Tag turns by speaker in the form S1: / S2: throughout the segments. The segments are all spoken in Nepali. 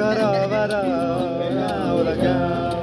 S1: घर गाउँ र गाउँ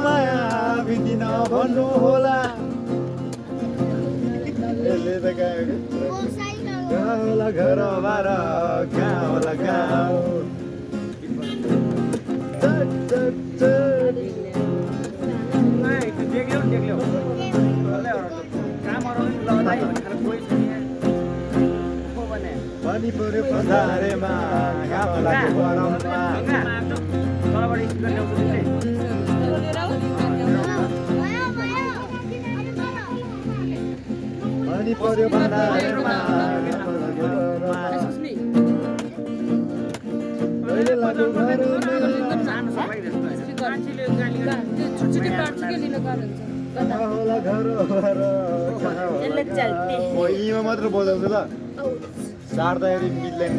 S1: माया बिन्दिन भन्नु होला गाउँला घर बार गाउँला गाउँ पानी पऱ्यो पधारेमा घाम लाग्यो गरममा पानी पऱ्यो पधारेमा अहिले लाग्यो गाउँला घर यहीँमा मात्र बजाउँछु ल सार्दाखेरि मिल्दैन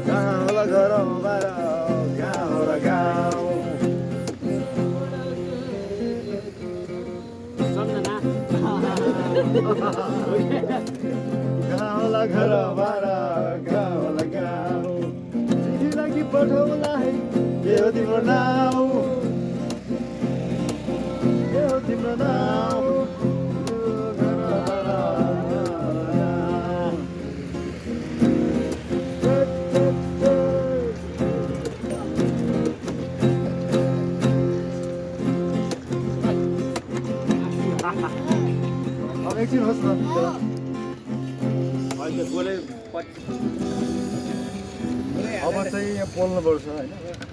S1: गाउँला घर गाउँ र गाउँ गाउँला घर गाउँला गाउँ चिठी लागि पठाउला है के हो तिम्रो नाउँ के हो तिम्रो नाउँ अब एकछिन होस् न अब चाहिँ यहाँ पोल्नुपर्छ होइन